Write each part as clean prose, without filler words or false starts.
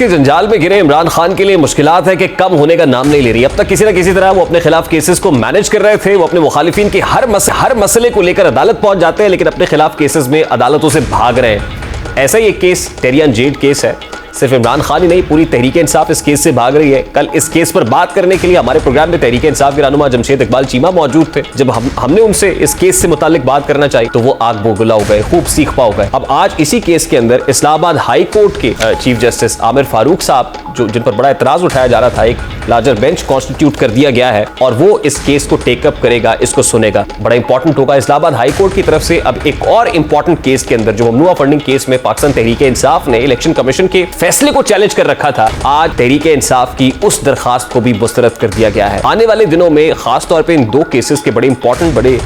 के जंजाल में घिरे इमरान खान के लिए मुश्किलात है कि कम होने का नाम नहीं ले रही। अब तक किसी न किसी तरह वो अपने खिलाफ केसेस को मैनेज कर रहे थे। वो अपने मुखालिफिन के हर मसले को लेकर अदालत पहुंच जाते हैं, लेकिन अपने खिलाफ केसेस में अदालतों से भाग रहे हैं। ऐसा ही एक केस टेरियान जेड केस है। सिर्फ इमरान खान ही नहीं, पूरी तहरीके इंसाफ इस केस से भाग रही है। कल इस केस पर बात करने के लिए हमारे प्रोग्राम में तहरीके इंसाफ के रहनुमा जमशेद इकबाल चीमा मौजूद थे। जब हमने उनसे इस केस से मुतालिक बात करना चाहिए तो वो आग बोगुला हो गए, खूब सीखपा हो गए। अब आज इसी केस के अंदर इस्लामाबाद हाई कोर्ट के चीफ जस्टिस आमिर फारूक साहब, जिन पर बड़ा एतराज उठाया जा रहा था, एक लार्जर बेंच कॉन्स्टिट्यूट कर दिया गया है और वो इस केस को टेकअप करेगा, इसको सुनेगा। बड़ा इंपॉर्टेंट होगा। इस्लामाबाद हाई कोर्ट की तरफ से अब एक और इंपॉर्टेंट केस के अंदर, जो ममनुआ फंडिंग केस में पाकिस्तान तहरीके इंसाफ ने इलेक्शन कमीशन के फैसले को चैलेंज कर रखा था, आज तहरीके इंसाफ की उस दरखास्त को भी मुस्तरद कर दिया गया है। आने वाले दिनों में खासतौर पर इन दो केसेस के बड़े इंपॉर्टेंट, बड़े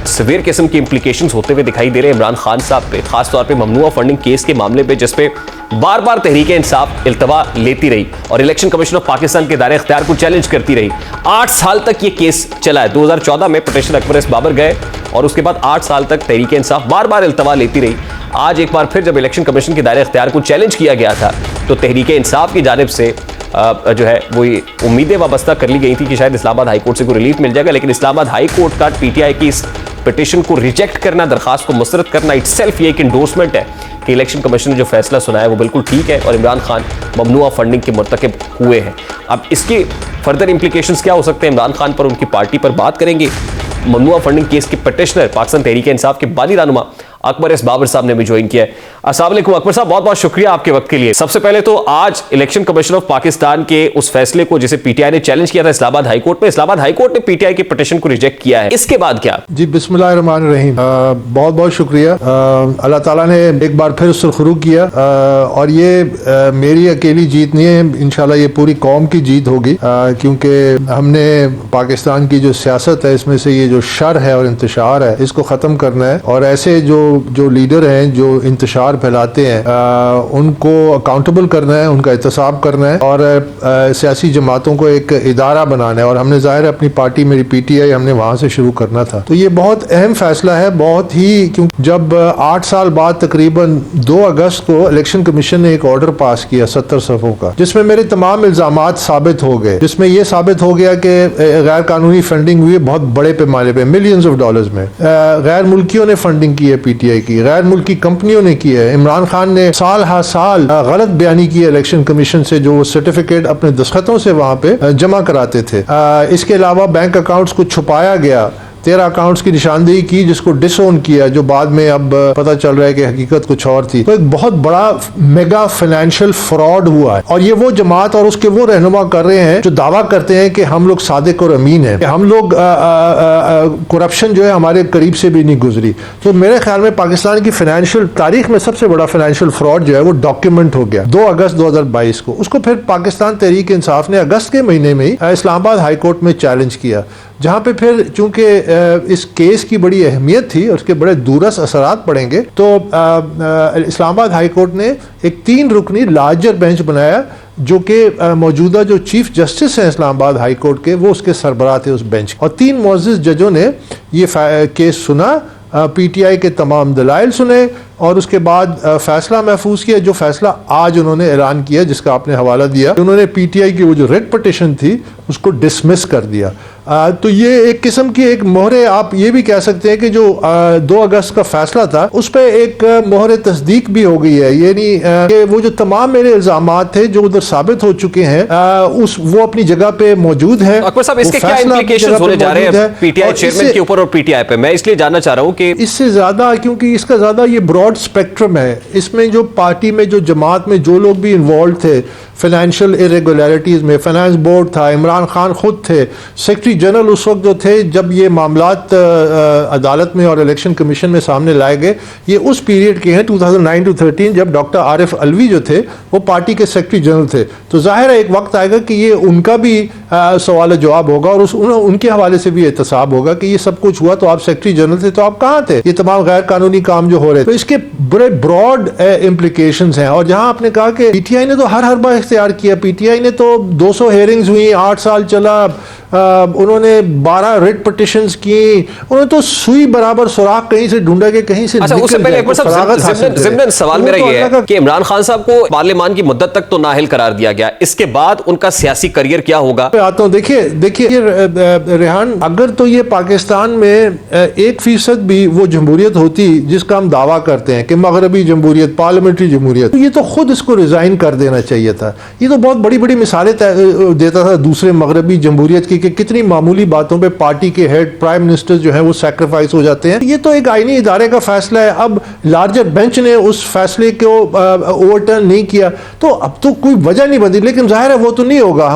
सिवियर किस्म की इंप्लीकेशंस होते हुए दिखाई दे रहे हैं इमरान खान साहब पे, खासतौर पे ममनुआ फंडिंग केस के मामले पे, जिसपे बार बार तहरीके इंसाफ इल्तवा लेती रही और इलेक्शन कमीशन ऑफ पाकिस्तान के दायरे इख्तियार को चैलेंज करती रही। 8 साल तक ये केस चला है। 2014 में पिटिशनर अकबर एस बाबर गए और उसके बाद 8 साल तक तहरीके इंसाफ बार बार इल्तवा लेती रही। आज एक बार फिर जब इलेक्शन कमीशन के दायरे इख्तियार को चैलेंज किया गया था तो तहरीके इंसाफ की जानिब से जो है वो उम्मीदें वाबस्ता कर ली गई थी कि शायद इस्लामाबाद हाई कोर्ट से कोई रिलीफ मिल जाएगा, लेकिन इस्लामाबाद हाई कोर्ट का पीटीआई की इस पिटिशन को रिजेक्ट करना, दरखास्त को मुस्तरद करना, इटसेल्फ ये एक इंडोर्समेंट है कि इलेक्शन कमीशन ने जो फैसला सुनाया वो बिल्कुल ठीक है और इमरान खान ममनुआ फंडिंग के मुर्तकिब हुए हैं। अब इसके फर्दर इंप्लीकेशंस क्या हो सकते हैं इमरान खान पर, उनकी पार्टी पर बात करेंगे। ममनुआ फंडिंग केस के पिटिशनर पाकिस्तान तहरीके इंसाफ के बानी रहनुमा अकबर एस बाबर साहब ने भी ज्वाइन किया है। अस्सलाम वालेकुम अकबर साहब, बहुत बहुत शुक्रिया आपके वक्त के लिए। सबसे पहले तो आज इलेक्शन कमीशन ऑफ पाकिस्तान के उस फैसले को जिसे पीटीआई ने चैलेंज किया था इस्लामाबाद हाई कोर्ट में, इस्लामाबाद हाई कोर्ट ने पीटीआई की पिटिशन को रिजेक्ट किया है, इसके बाद क्या? जी बिस्मिल्लाहिर्रहमानिर्रहीम, बहुत बहुत शुक्रिया। अल्लाह ताला ने एक बार फिर सुरखरू किया और ये मेरी अकेली जीत नहीं है, इंशाल्लाह ये पूरी कौम की जीत होगी, क्योंकि हमने पाकिस्तान की जो सियासत है इसमें से ये जो शर है और इंतशार है इसको ख़त्म करना है और ऐसे जो लीडर हैं जो इंतशार फैलाते हैं उनको अकाउंटेबल करना है, उनका एहतसाब करना है और सियासी जमातों को एक इदारा बनाना है। और हमने ज़ाहिर है अपनी पार्टी, मेरी पीटीआई, हमने वहाँ से शुरू करना था। तो ये बहुत अहम फैसला है, बहुत ही, क्योंकि जब 8 साल बाद तकरीबन 2 अगस्त को इलेक्शन कमीशन ने एक ऑर्डर पास किया 70 सफ़ों का, जिसमें मेरे तमाम इल्ज़ामात साबित हो गए, जिसमें यह साबित हो गया कि गैर कानूनी फंडिंग हुई बहुत बड़े पैमाने पर, मिलियंस ऑफ डॉलर्स में। गैर मुल्कियों ने फंडिंग की है पीटीआई की, गैर मुल्की कंपनियों ने की है। इमरान खान ने साल हर साल गलत बयानी की है इलेक्शन कमीशन से, जो सर्टिफिकेट अपने दस्तखतों से वहां पे जमा कराते थे। इसके अलावा बैंक अकाउंट्स को छुपाया गया, 13 अकाउंट्स की निशानदेही की जिसको डिसओन किया, जो बाद में अब पता चल रहा है कि हकीकत कुछ और थी। तो एक बहुत बड़ा मेगा फाइनेंशियल फ्रॉड हुआ है और ये वो जमात और उसके वो रहनुमा कर रहे हैं जो दावा करते हैं कि हम लोग सादिक और अमीन हैं, हम लोग करप्शन जो है हमारे करीब से भी नहीं गुजरी। तो मेरे ख्याल में पाकिस्तान की फाइनेंशियल तारीख में सबसे बड़ा फाइनेंशियल फ्रॉड जो है वो डॉक्यूमेंट हो गया 2 अगस्त 2022 को। उसको फिर पाकिस्तान तहरीक इंसाफ ने अगस्त के महीने में ही इस्लामाबाद हाई कोर्ट में चैलेंज किया, जहाँ पे फिर चूंकि इस केस की बड़ी अहमियत थी और उसके बड़े दूरस असरात पड़ेंगे, तो इस्लामाबाद हाई कोर्ट ने एक 3 रुकनी लार्जर बेंच बनाया, जो कि मौजूदा जो चीफ जस्टिस हैं इस्लामाबाद हाई कोर्ट के, वो उसके सरबराह थे उस बेंच। और 3 मुअज़्ज़िज़ जजों ने ये केस सुना, पीटीआई के तमाम दलाइल सुने और उसके बाद फैसला महफूज किया, जो फैसला आज उन्होंने ऐलान किया, जिसका आपने हवाला दिया। उन्होंने पीटीआई की वो जो रेड पिटिशन थी उसको डिसमिस कर दिया। तो ये एक किस्म की एक मोहरे, आप ये भी कह सकते हैं कि जो 2 अगस्त का फैसला था उस पर एक मोहरे तस्दीक भी हो गई है। ये नहीं कि वो जो तमाम मेरे इल्जामात थे जो उधर साबित हो चुके हैं वो अपनी जगह पे मौजूद है। अकबर साहब, इसके क्या इंप्लीकेशंस होने जा रहे हैं पीटीआई चेयरमैन के ऊपर और पीटीआई पे? मैं इसलिए जानना चाह रहा हूँ कि इससे ज्यादा, क्योंकि इसका ज्यादा ये ब्रॉड स्पेक्ट्रम है, इसमें जो पार्टी में जो जमात में जो लोग भी इन्वॉल्व थे फाइनेंशियल इरेगुलरिटीज़ में, फाइनेंस बोर्ड था, इमरान खान खुद थे, सेक्रेटरी जनरल उस वक्त जो थे जब ये मामलात अदालत में और इलेक्शन कमीशन में सामने लाए गए, ये उस पीरियड के हैं 2009 to 13, जब डॉक्टर आरिफ अलवी जो थे वो पार्टी के सेक्रेटरी जनरल थे। तो जाहिर है एक वक्त आएगा कि ये उनका भी सवाल जवाब होगा और उनके हवाले से भी एहतसाब होगा कि ये सब कुछ हुआ तो आप सेक्रेटरी जनरल थे, तो आप कहाँ थे, ये तमाम गैर कानूनी काम जो हो रहे थे। तो इसके इसके बड़े ब्रॉड इम्प्लीकेशंस हैं। और जहां आपने कहा कि पीटीआई ने तो हर बार इख्तियार किया, पीटीआई ने तो 200 हेयरिंग्स हुई, 8 साल चला, उन्होंने 12 रिट पिटिशंस की, उन्होंने तो सुई बराबर सुराख कहीं से ढूंढा के कहीं से। अच्छा, उससे पहले ज़िमन सवाल मेरा ये है कि इमरान खान साहब को पार्लियामान की मुद्दत तक तो नाअहल करार दिया गया, इसके बाद उनका सियासी करियर क्या होगा? आता हूं, देखिए रेहान, अगर तो ये पाकिस्तान में 1% भी वो जमहूरियत होती जिसका हम दावा करते हैं कि मगरबी जमहूरियत, पार्लियामेंट्री जमहूरियत, तो ये तो खुद इसको रिजाइन कर देना चाहिए था। ये तो बहुत बड़ी बड़ी मिसालें देता था दूसरे मगरबी जमहूरियत की कि कितनी मामूली बातों पे पार्टी के हेड, प्राइम मिनिस्टर जो है वो सैक्रिफाइस हो जाते हैं। ये तो एक आईनी इदारे का फैसला है। अब लार्जर बेंच ने उस फैसले को ओवरटर्न नहीं किया तो अब तो कोई वजह नहीं बनती। लेकिन जाहिर है वो तो नहीं होगा।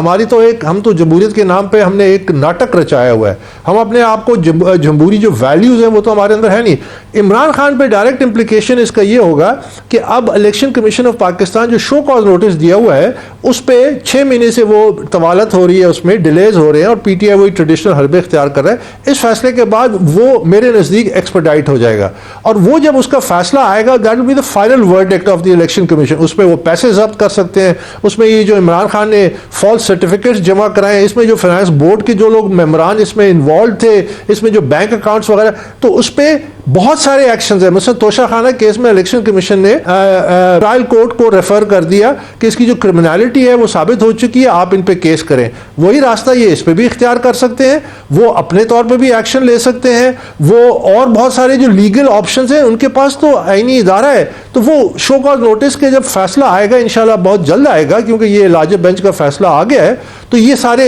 हम तो जमहूरियत के नाम पे हमने एक नाटक रचाया हुआ है। हम अपने आप को जमहूरी जो वैल्यूज हैं वो तो हमारे अंदर है नहीं। इमरान खान पे डायरेक्ट इंप्लीकेशन इसका ये होगा कि अब इलेक्शन कमीशन ऑफ पाकिस्तान जो शो कॉज नोटिस दिया हुआ है उस पे 6 महीने से वो तवालत हो रही है, उसमें डिलेज हो रहे हैं और पीटीआई वही ट्रेडिशनल हरबे इख्तियार कर रहा है। इस फैसले के बाद वो मेरे नजदीक एक्सपर्टाइट हो जाएगा और वो जब उसका फैसला आएगा that will be the final verdict of the election commission. उसमें वो पैसे जब्त कर सकते हैं, उसमें ये जो इमरान खान ने फॉल्स सर्टिफिकेट्स जमा कराए, इसमें जो फाइनेंस बोर्ड के जो लोग मेंबरान इसमें इन्वॉल्व थे, इसमें जो बैंक अकाउंट्स वगैरह, तो उस पर बहुत सारे एक्शंस हैं। मतलब तोशाखाना केस में इलेक्शन कमीशन ने ट्रायल कोर्ट को रेफर कर दिया कि इसकी जो क्रिमिनलिटी है वो साबित हो चुकी है, आप इन पे केस करें। वही रास्ता ये इस पे भी इख्तियार कर सकते हैं, वो अपने तौर पे भी एक्शन ले सकते हैं, वो और बहुत सारे जो लीगल ऑप्शंस हैं उनके पास तो आईनी इदारा है। तो वो शो कॉज नोटिस के जब फैसला आएगा इंशाल्लाह बहुत जल्द आएगा क्योंकि ये लार्जर बेंच का फैसला आ गया है, तो ये सारे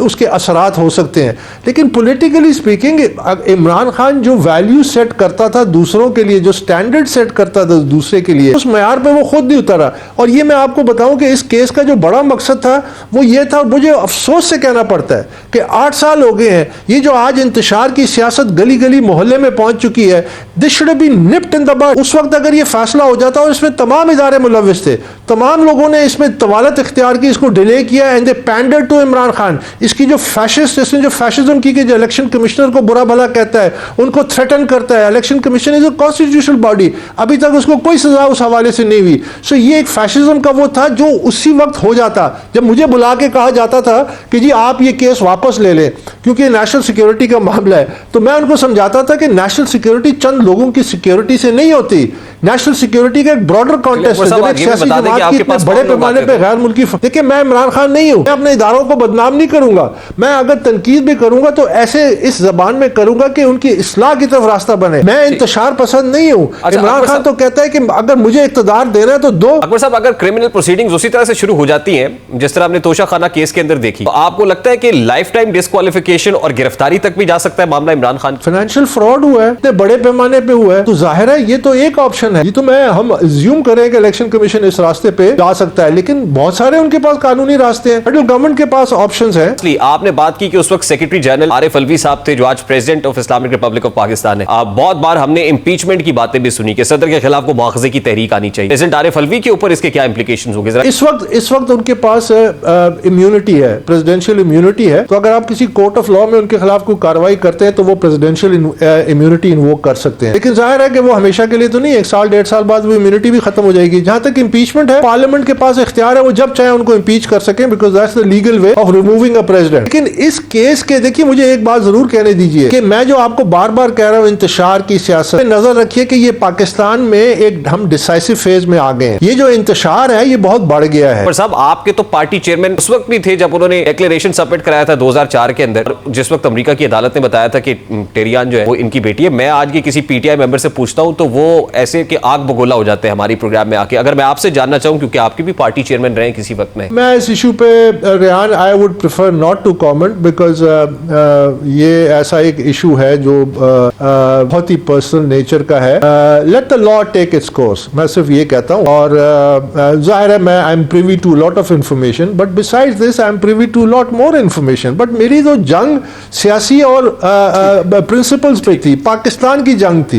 उसके असरात हो सकते हैं। लेकिन पॉलिटिकली स्पीकिंग इमरान खान जो वैल्यू सेट करता था दूसरों के लिए, जो स्टैंडर्ड सेट करता था दूसरे के लिए, उस मयार पे वो खुद नहीं उतरा। और ये मैं आपको बताऊं कि इस केस का जो बड़ा मकसद था वो ये था, मुझे अफसोस से कहना पड़ता है कि 8 साल हो गए हैं, ये जो आज इंतशार की सियासत गली गली मोहल्ले में पहुंच चुकी है, this should have been nipped in the bud. उस वक्त अगर ये फैसला हो जाता और इसमें तमाम इदारे मुलव्विस थे, तमाम लोगों ने इसमें तवालत इख्तियार की, इसको डिले किया and they pander to Imran Khan. इसकी जो फैशिस्ट, इसने जो फैशिज्म की कि जो इलेक्शन कमिश्नर को बुरा भला कहता है, उनको थ्रेटन करता है, election commission is a constitutional body, अभी तक उसको कोई सजा उस हवाले से नहीं हुई। सो ये एक फैशिज्म का वो था जो उसी वक्त हो जाता जब मुझे बुला के कहा जाता था कि जी आप ये केस वापस ले लें क्योंकि नेशनल सिक्योरिटी का मामला है। तो मैं उनको समझाता था कि नेशनल सिक्योरिटी चंद लोगों की सिक्योरिटी से नहीं होती, नेशनल सिक्योरिटी का एक ब्रॉडर कॉन्टेस्ट है। जब एक सियासी जमात की इतने बड़े पैमाने पे गैर मुल्की, देखिए मैं इमरान खान नहीं हूं, मैं अपने इदारों को बदनाम नहीं करूंगा, मैं अगर तनकीद भी करूंगा तो ऐसे इस जबान में करूंगा कि उनकी इस्लाह की तरफ रास्ता बने। मैं इंतशार पसंद नहीं हूं। इमरान खान तो कहता है कि अगर मुझे इक्तदार देना है तो दो। अकबर साहब, अगर क्रिमिनल प्रोसीडिंग्स उसी तरह से शुरू हो जाती हैं जिस तरह आपने तोशाखाना केस के अंदर देखी, तो आपको लगता है कि लाइफ टाइम डिस्क्वालिफिकेशन और गिरफ्तारी तक भी जा सकता है मामला इमरान खान? फाइनेंशियल फ्रॉड हुआ है, इतने बड़े पैमाने पे हुआ है, तो जाहिर है ये तो एक ऑप्शन है। ये तो हम अज्यूम करें कि इलेक्शन कमीशन इस रास्ते पे जा सकता है, लेकिन बहुत सारे उनके पास कानूनी रास्ते हैं, फेडरल गवर्नमेंट के पास ऑप्शंस हैं। इसलिए आपने बात की कि उस वक्त सेक्रेटरी जनरल आरिफ अलवी साहब थे जो आज president of Islamic Republic of Pakistan है। बहुत बार हमने इंपीचमेंट की बातें भी सुनी कि सदर के खिलाफ को मुआखजे की तहरीक आनी चाहिए। प्रेसिडेंट आरिफ अलवी के ऊपर इसके क्या इंप्लीकेशंस होंगे? इस वक्त उनके पास इम्यूनिटी है, प्रेसिडेंशियल इम्यूनिटी है, तो अगर आप किसी कोर्ट ऑफ लॉ में उनके खिलाफ कोई कार्रवाई करते हैं तो वो प्रेसिडेंशियल इम्यूनिटी इन्वोक कर सकते हैं। लेकिन जाहिर है कि वो हमेशा के लिए तो नहीं, 1 साल 1.5 साल बाद वो इम्यूनिटी भी खत्म हो जाएगी। जहां तक इंपीचमेंट है, पार्लियामेंट के पास इख्तियार है, वो जब चाहे उनको इंपीच कर सके, because that's the legal way of removing a president. लेकिन इस केस के देखिए, मुझे एक बात जरूर कहने दीजिए कि मैं जो आपको बार बार कह रहा हूं इंतशार की सियासत, नजर रखिए कि ये पाकिस्तान में एक हम डिसाइसिव फेज में आ गए हैं। ये जो इंतशार है ये बहुत बढ़ गया है। पर साहब, आपके तो पार्टी चेयरमैन उस वक्त भी थे जब उन्होंने डिक्लेरेशन सबमिट कराया था 2004 के अंदर, जिस वक्त अमेरिका की अदालत ने बताया था कि टेरियान जो है वो इनकी बेटी है। मैं आज की किसी पीटीआई मेंबर से पूछता हूं तो वो ऐसे कि आग बगोला हो जाते हैं हमारी प्रोग्राम में आके। अगर मैं आपसे जानना चाहूं, क्योंकि आपकी भी पार्टी चेयरमैन रहे किसी वक्त में, मैं इस इशू पे Rehan I would prefer not to comment because ये ऐसा एक इशू है जो बहुत ही पर्सनल नेचर का है। Let the law take its course, मैं सिर्फ ये कहता हूं। और जाहिर है मैं I am privy to lot of information, but besides this I am privy to lot more information. But मेरी तो जंग सियासी और प्रिंसिपल्स पे थी, पाकिस्तान की जंग थी।